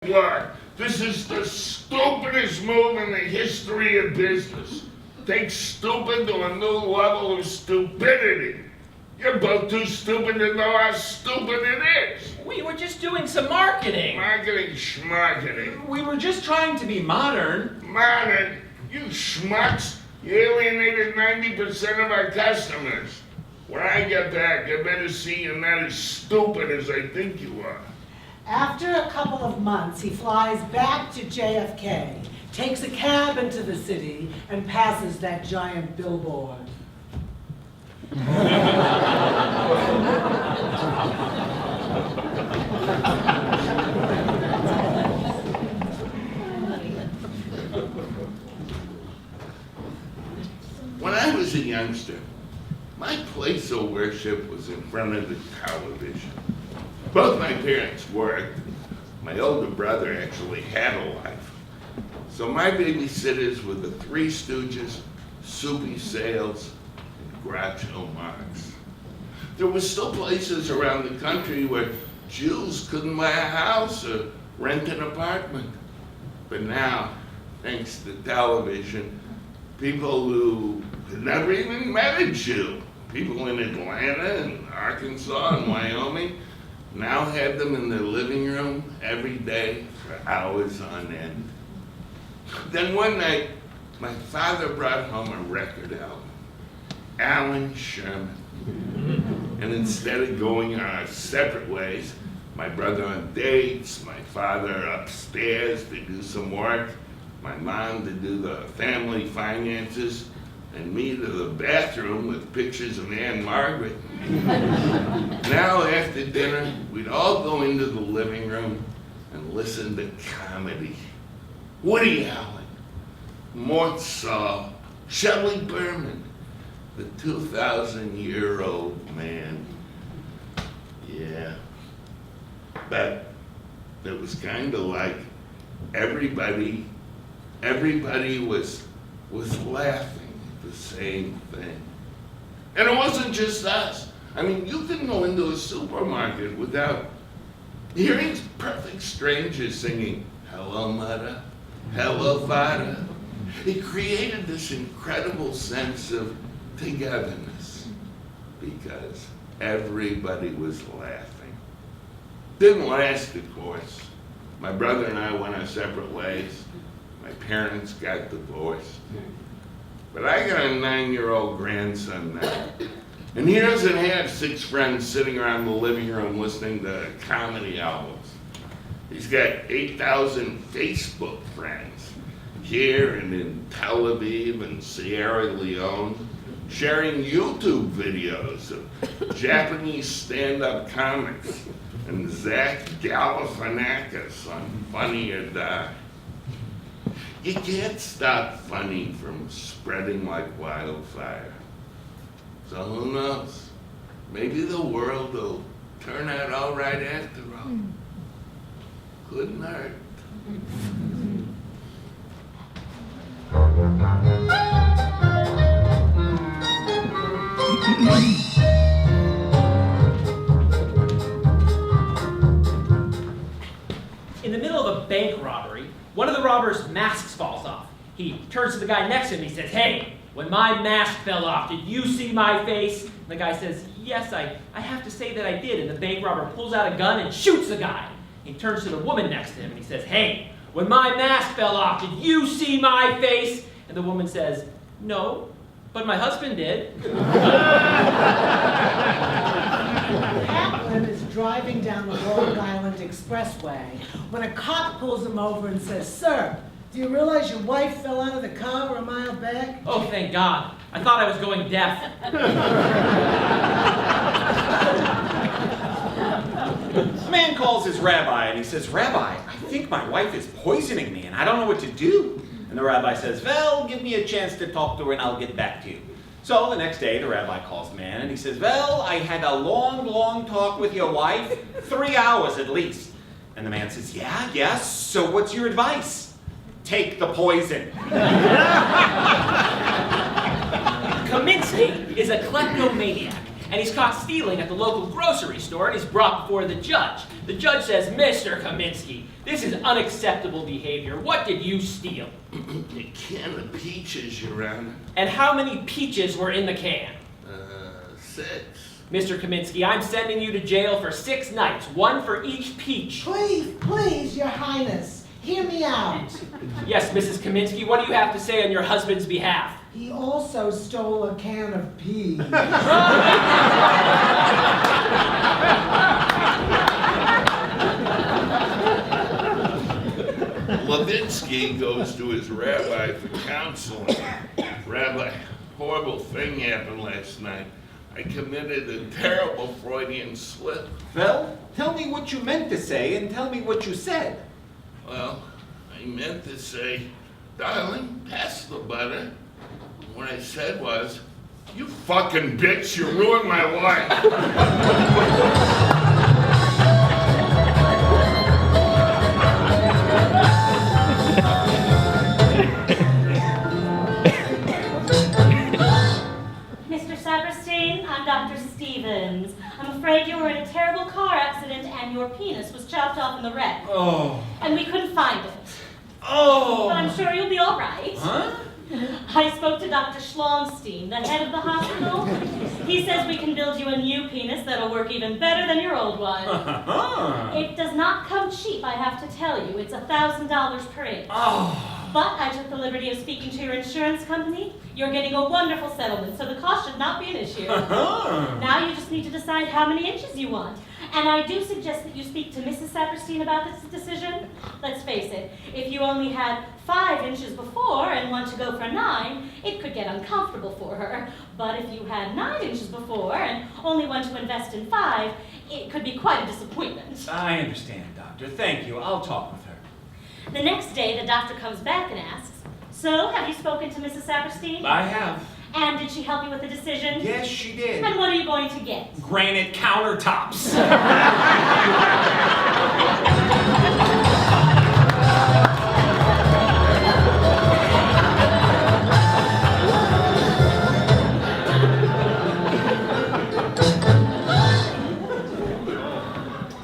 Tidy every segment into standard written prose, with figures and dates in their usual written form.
Look, this is the stupidest move in the history of business. Take stupid to a new level of stupidity. You're both too stupid to know how stupid it is. We were just doing some marketing. Marketing schmarketing. We were just trying to be modern. Modern? You schmucks. You alienated 90% of our customers. When I get back, I better see you're not as stupid as I think you are. After a couple of months, he flies back to JFK, takes a cab into the city, and passes that giant billboard. When I was a youngster, my place of worship was in front of the television. Both my parents worked. My older brother actually had a life. So my babysitters were the Three Stooges, Soupy Sales, and Groucho Marx. There were still places around the country where Jews couldn't buy a house or rent an apartment. But now, thanks to television, people who had never even met a Jew, people in Atlanta and Arkansas and Wyoming, now had them in their living room every day for hours on end. Then one night, my father brought home a record album, Alan Sherman. And instead of going our separate ways, my brother on dates, my father upstairs to do some work, my mom to do the family finances, and me to the bathroom with pictures of Anne Margaret. Now, after dinner, we'd all go into the living room and listen to comedy. Woody Allen, Mort Saul, Shelley Berman, the 2,000-year-old man. Yeah. But it was kind of like everybody was laughing at the same thing. And it wasn't just us. I mean, you couldn't go into a supermarket without hearing perfect strangers singing, "Hello, Mother, hello, Father." It created this incredible sense of togetherness because everybody was laughing. Didn't last, of course. My brother and I went our separate ways. My parents got divorced. But I got a 9-year-old grandson now. And he doesn't have 6 friends sitting around the living room listening to comedy albums. He's got 8,000 Facebook friends here and in Tel Aviv and Sierra Leone, sharing YouTube videos of Japanese stand-up comics and Zach Galifianakis on Funny or Die. You can't stop funny from spreading like wildfire. So who knows? Maybe the world will turn out all right after all. Couldn't hurt. In the middle of a bank robbery, one of the robbers' masks falls off. He turns to the guy next to him and he says, "Hey, when my mask fell off, did you see my face?" And the guy says, "Yes, I have to say that I did." And the bank robber pulls out a gun and shoots the guy. He turns to the woman next to him and he says, "Hey, when my mask fell off, did you see my face?" And the woman says, "No, but my husband did." Kaplan is driving down the Long Island Expressway when a cop pulls him over and says, "Sir, do you realize your wife fell out of the car a mile back?" Oh, thank God. I thought I was going deaf. A man calls his rabbi and he says, "Rabbi, I think my wife is poisoning me and I don't know what to do." And the rabbi says, "Well, give me a chance to talk to her and I'll get back to you." So the next day, the rabbi calls the man and he says, "Well, I had a long, long talk with your wife, 3 hours at least." And the man says, "Yes, so what's your advice?" "Take the poison." Kaminsky is a kleptomaniac. and he's caught stealing at the local grocery store, and he's brought before the judge. The judge says, Mr. Kaminsky, this is unacceptable behavior. What did you steal? A can of peaches, Your Honor. And how many peaches were in the can? 6. Mr. Kaminsky, I'm sending you to jail for 6 nights, 1 for each peach. Please, Your Highness, hear me out. Yes, Mrs. Kaminsky, what do you have to say on your husband's behalf? He also stole a can of peas. Levinsky goes to his rabbi for counseling. Rabbi, horrible thing happened last night. I committed a terrible Freudian slip. Well, tell me what you meant to say and tell me what you said. Well, I meant to say, darling, pass the butter. What I said was, you fucking bitch, you ruined my life. Mr. Saperstein, I'm Dr. Stevens. I'm afraid you were in a terrible car accident and your penis was chopped off in the wreck. Oh. And we couldn't find it. Oh. But I'm sure you'll be all right. Huh? I spoke to Dr. Schlonstein, the head of the hospital. He says we can build you a new penis that'll work even better than your old one. It does not come cheap, I have to tell you. It's $1,000 per inch. Oh. But I took the liberty of speaking to your insurance company. You're getting a wonderful settlement, so the cost should not be an issue. Now you just need to decide how many inches you want. And I do suggest that you speak to Mrs. Saperstein about this decision. Let's face it, if you only had 5 inches before and want to go for 9, it could get uncomfortable for her. But if you had 9 inches before and only want to invest in 5, it could be quite a disappointment. I understand, Doctor. Thank you. I'll talk with her. The next day, the doctor comes back and asks, so, have you spoken to Mrs. Saperstein? I have. And did she help you with the decision? Yes, she did. And what are you going to get? Granite countertops.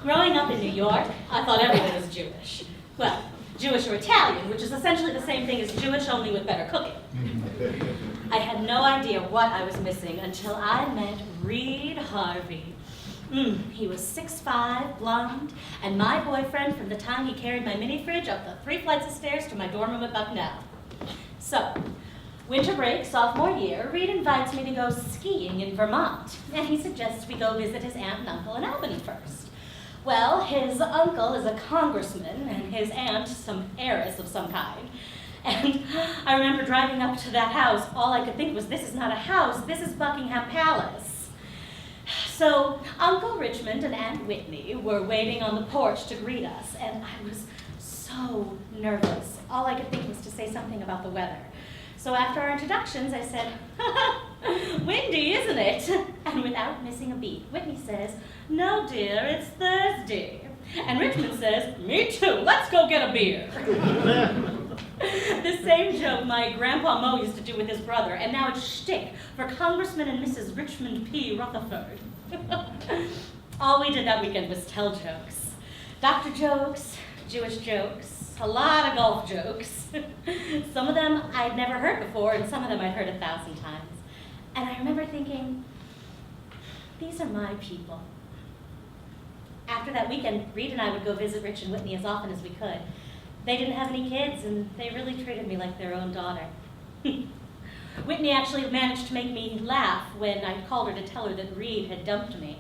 Growing up in New York, I thought everyone was Jewish. Well, Jewish or Italian, which is essentially the same thing as Jewish, only with better cooking. I had no idea what I was missing until I met Reed Harvey. He was 6'5", blonde, and my boyfriend from the time he carried my mini fridge up the 3 flights of stairs to my dorm room at Bucknell. So, winter break, sophomore year, Reed invites me to go skiing in Vermont, and he suggests we go visit his aunt and uncle in Albany first. Well, his uncle is a congressman, and his aunt some heiress of some kind. And I remember driving up to that house, all I could think was, this is not a house, this is Buckingham Palace. So Uncle Richmond and Aunt Whitney were waiting on the porch to greet us, and I was so nervous. All I could think was to say something about the weather. So after our introductions, I said, windy, isn't it? And without missing a beat, Whitney says, no, dear, it's Thursday. And Richmond says, me too, let's go get a beer. The same joke my Grandpa Mo used to do with his brother, and now it's shtick for Congressman and Mrs. Richmond P. Rutherford. All we did that weekend was tell jokes. Doctor jokes, Jewish jokes, a lot of golf jokes. Some of them I'd never heard before, and some of them I'd heard 1,000 times. And I remember thinking, these are my people. After that weekend, Reed and I would go visit Rich and Whitney as often as we could. They didn't have any kids, and they really treated me like their own daughter. Whitney actually managed to make me laugh when I called her to tell her that Reed had dumped me.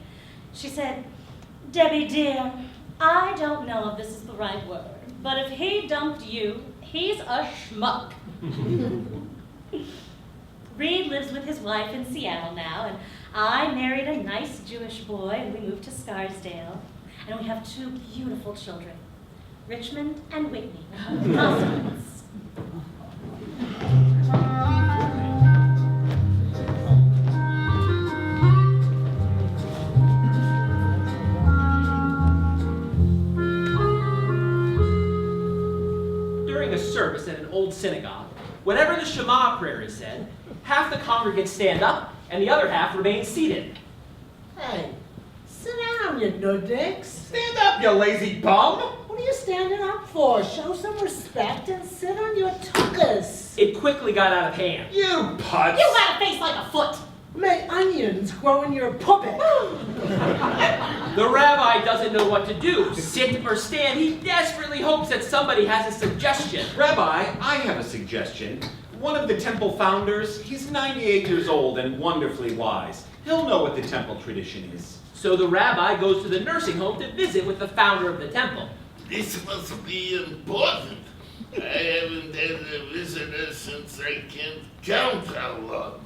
She said, Debbie dear, I don't know if this is the right word, but if he dumped you, he's a schmuck. Reed lives with his wife in Seattle now, and I married a nice Jewish boy, and we moved to Scarsdale, and we have 2 beautiful children, Richmond and Whitney. Husbands. During a service at an old synagogue, whenever the Shema prayer is said, half the congregants stand up and the other half remain seated. Hey, sit down, you nudix. Stand up, you lazy bum! What are you standing up for? Show some respect and sit on your tuchus. It quickly got out of hand. You putz! You got a face like a foot. May onions grow in your puppet. The rabbi doesn't know what to do. Sit or stand, he desperately hopes that somebody has a suggestion. Rabbi, I have a suggestion. One of the temple founders, he's 98 years old and wonderfully wise. He'll know what the temple tradition is. So the rabbi goes to the nursing home to visit with the founder of the temple. This must be important. I haven't had a visitor since I can't count how long.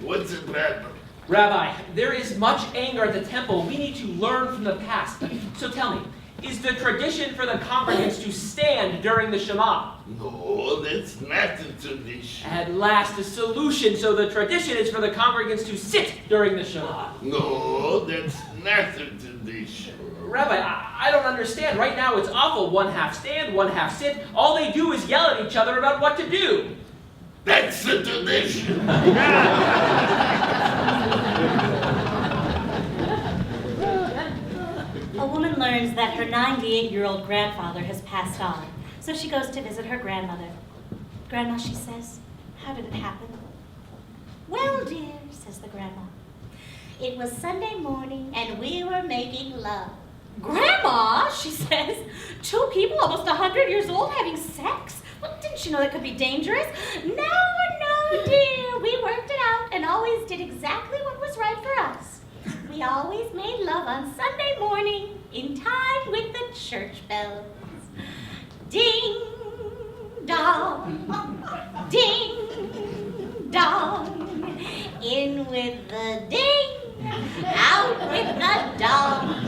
What's the problem? Rabbi, there is much anger at the temple. We need to learn from the past. So tell me, is the tradition for the congregants to stand during the Shema? No, that's not the tradition. At last, a solution. So the tradition is for the congregants to sit during the Shema. No, that's not the tradition. Rabbi, I don't understand. Right now it's awful. One half stand, one half sit. All they do is yell at each other about what to do. That's the tradition. A woman learns that her 98-year-old grandfather has passed on, so she goes to visit her grandmother. Grandma, she says, how did it happen? Well, dear, says the grandma, it was Sunday morning and we were making love. Grandma, she says, 2 people almost 100 years old having sex? Well, didn't you know that could be dangerous? No, dear, we worked it out and always did exactly what was right for us. We always made love on Sunday morning in time with the church bells. Ding dong, ding dong, in with the ding, out with the dong.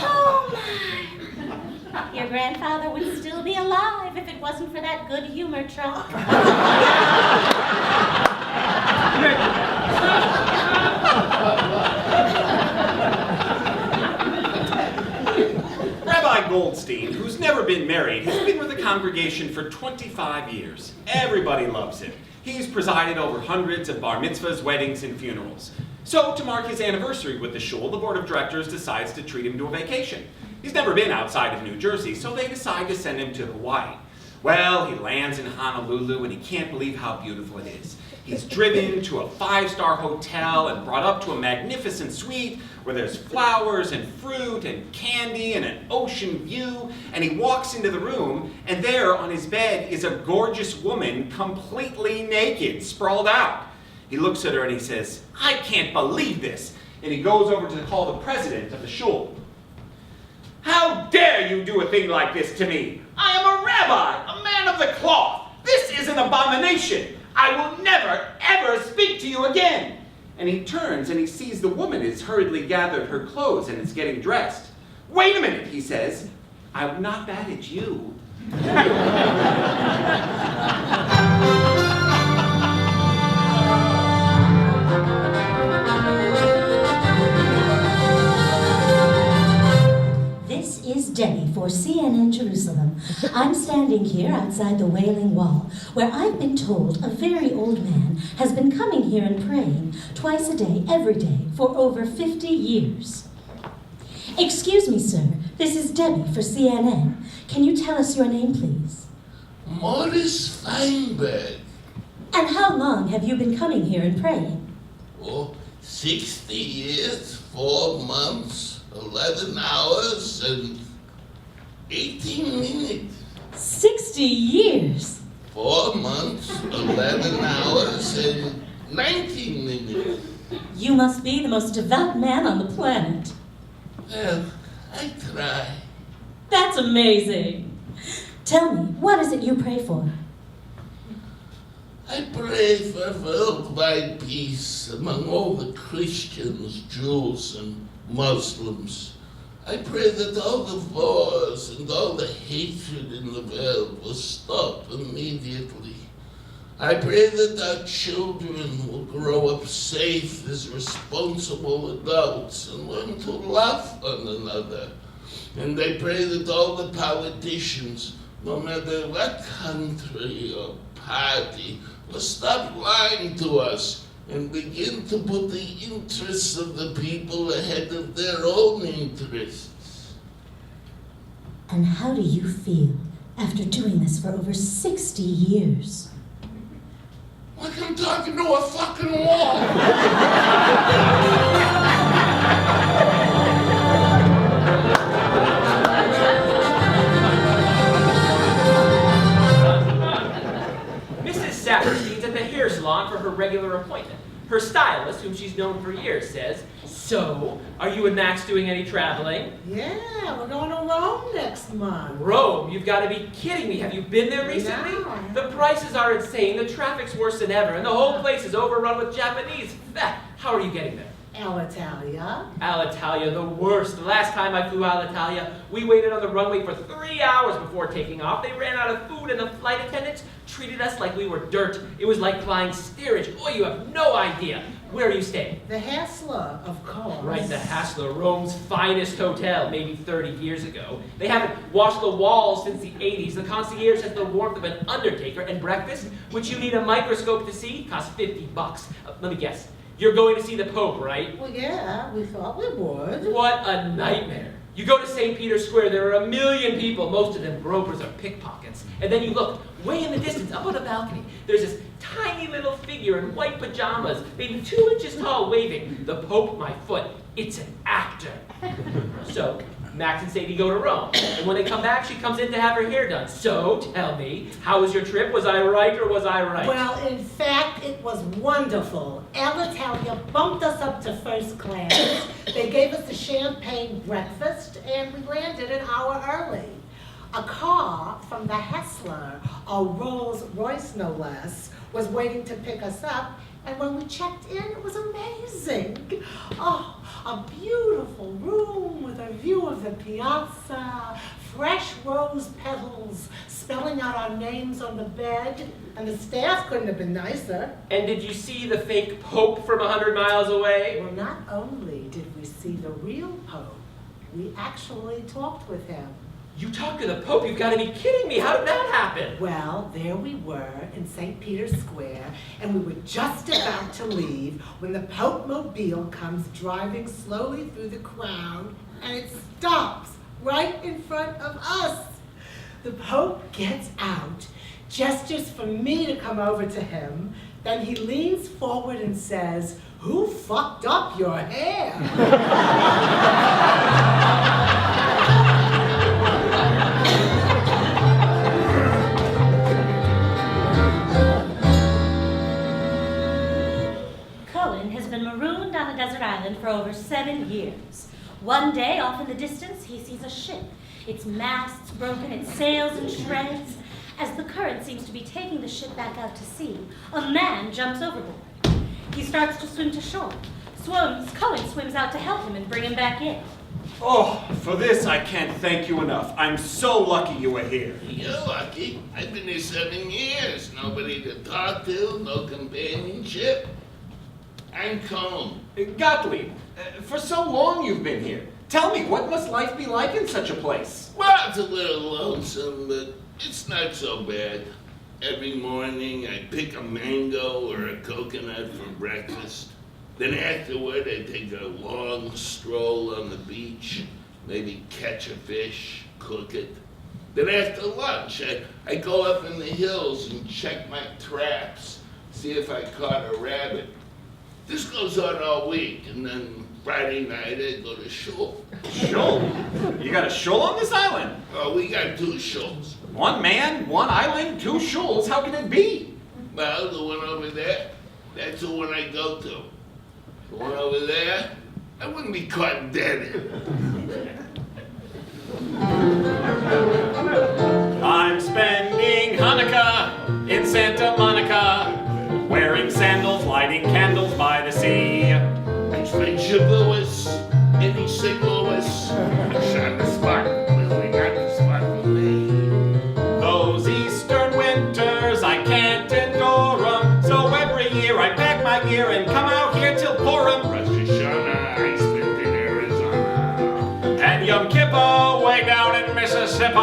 Oh my, your grandfather would still be alive if it wasn't for that good humor truck. Rabbi Goldstein, who's never been married, has been with the congregation for 25 years. Everybody loves him. He's presided over hundreds of bar mitzvahs, weddings, and funerals. So, to mark his anniversary with the shul, the board of directors decides to treat him to a vacation. He's never been outside of New Jersey, so they decide to send him to Hawaii. Well, he lands in Honolulu and he can't believe how beautiful it is. He's driven to a 5-star hotel and brought up to a magnificent suite where there's flowers and fruit and candy and an ocean view. And he walks into the room, and there on his bed is a gorgeous woman completely naked, sprawled out. He looks at her and he says, I can't believe this. And he goes over to call the president of the shul. How dare you do a thing like this to me? I am a rabbi, a man of the cloth. This is an abomination. I will never, ever speak to you again. And he turns and he sees the woman has hurriedly gathered her clothes and is getting dressed. Wait a minute, he says. I'm not mad at you. This is Debbie for CNN Jerusalem. I'm standing here outside the Wailing Wall, where I've been told a very old man has been coming here and praying twice a day, every day, for over 50 years. Excuse me, sir. This is Debbie for CNN. Can you tell us your name, please? Morris Feinberg. And how long have you been coming here and praying? Oh, 60 years, 4 months, 11 hours, and 18 minutes. 60 years? 4 months, 11 hours, and 19 minutes. You must be the most devout man on the planet. Well, I try. That's amazing. Tell me, what is it you pray for? I pray for worldwide peace among all the Christians, Jews, and Muslims. I pray that all the wars and all the hatred in the world will stop immediately. I pray that our children will grow up safe as responsible adults and learn to love one another. And I pray that all the politicians, no matter what country or party, will stop lying to us and begin to put the interests of the people ahead of their own interests. And how do you feel after doing this for over 60 years? Like I'm talking to a fucking wall. Mrs. Saperstein's at the hair salon for her regular appointment. Her stylist, whom she's known for years, says, "So, are you and Max doing any traveling?" Yeah, we're going to Rome next month. Rome? You've got to be kidding me. Have you been there recently? No. The prices are insane, the traffic's worse than ever, and the whole place is overrun with Japanese. How are you getting there? Alitalia. Alitalia, the worst. The last time I flew Alitalia, we waited on the runway for 3 hours before taking off. They ran out of food and the flight attendants treated us like we were dirt. It was like flying steerage. Oh, you have no idea. Where are you staying? The Hassler, of course. Right, the Hassler, Rome's finest hotel, maybe 30 years ago. They haven't washed the walls since the 80s. The concierge has the warmth of an undertaker, and breakfast, which you need a microscope to see, costs $50. Let me guess. You're going to see the Pope, right? Well, yeah, we thought we would. What a nightmare. You go to St. Peter's Square, there are 1 million people, most of them brokers or pickpockets. And then you look, way in the distance, up on a balcony, there's this tiny little figure in white pajamas, maybe 2 inches tall, waving. The Pope, my foot. It's an actor. So, Max and Sadie go to Rome. And when they come back, she comes in to have her hair done. So, tell me, how was your trip? Was I right or was I right? Well, in fact, it was wonderful. Alitalia bumped us up to first class. They gave us a champagne breakfast, and we landed an hour early. A car from the Hassler, a Rolls Royce no less, was waiting to pick us up, and when we checked in, it was amazing. Oh, a beautiful room with a view of the piazza, fresh rose petals spelling out our names on the bed, and the staff couldn't have been nicer. And did you see the fake Pope from 100 miles away? Well, not only did we see the real Pope, we actually talked with him. You talked to the Pope? You've got to be kidding me. How did that happen? Well, there we were in St. Peter's Square, and we were just about to leave when the Pope Mobile comes driving slowly through the crowd, and it stops right in front of us. The Pope gets out, gestures for me to come over to him, then he leans forward and says, "Who fucked up your hair?" Been marooned on a desert island for over 7 years. One day, off in the distance, he sees a ship. Its masts broken, its sails in shreds. As the current seems to be taking the ship back out to sea, a man jumps overboard. He starts to swim to shore. Cullen swims out to help him and bring him back in. Oh, for this I can't thank you enough. I'm so lucky you were here. You're lucky. I've been here 7 years. Nobody to talk to, no companionship. I'm calm. Gottlieb, for so long you've been here. Tell me, what must life be like in such a place? Well, it's a little lonesome, but it's not so bad. Every morning I pick a mango or a coconut for breakfast. Then afterward I take a long stroll on the beach, maybe catch a fish, cook it. Then after lunch I go up in the hills and check my traps, see if I caught a rabbit. This goes on all week, and then Friday night I go to shul. Shul? You got a shul on this island? Oh, we got 2 shuls. One man, one island, 2 shuls. How can it be? Well, the one over there, that's the one I go to. The one over there, I wouldn't be caught dead in. I'm spending Hanukkah in Santa Monica, wearing sandals, lighting candles by the sea. I trade Shavuos, any St. Louis. It's on the spot, clearly not the spot for me. Those eastern winters, I can't endure 'em. So every year I pack my gear and come out here till Purim. Rosh Hashanah, I spent in Arizona. And Yom Kippur way down in Mississippi.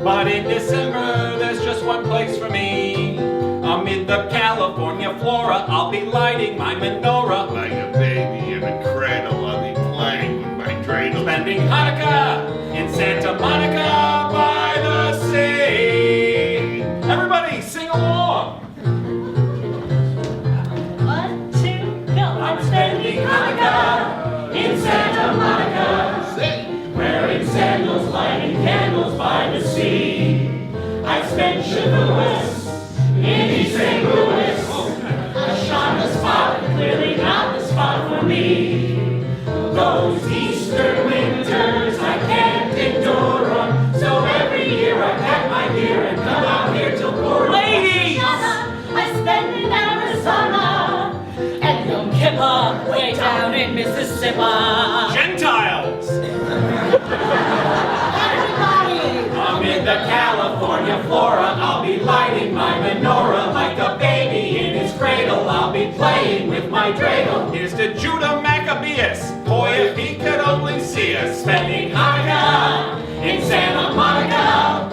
But in December, there's just one place for me. Amid the California flora, I'll be lighting my menorah. Like a baby in a cradle, I'll be playing with my dreidel. Spending Hanukkah in Santa Monica by the sea. Everybody sing along. 1, 2, go. I'm spending Hanukkah in Santa Monica, Say, wearing sandals, lighting candles by the sea. I spent Shavuos in East St. Louis, a Shonda spot, clearly not the spot for me. Those Easter winters, I can't endure 'em, so every year I pack my gear and come out here till Purim. Ladies! I spend in Arizona and Yom Kippur way down in Mississippi. Gentiles! Everybody! I'm in the California flora, I'll be lighting my menorah like a baby in his cradle. I'll be playing with my dreidel. Here's to Judah Maccabeus. Boy, if he could only see us spending Hanukkah in Santa Monica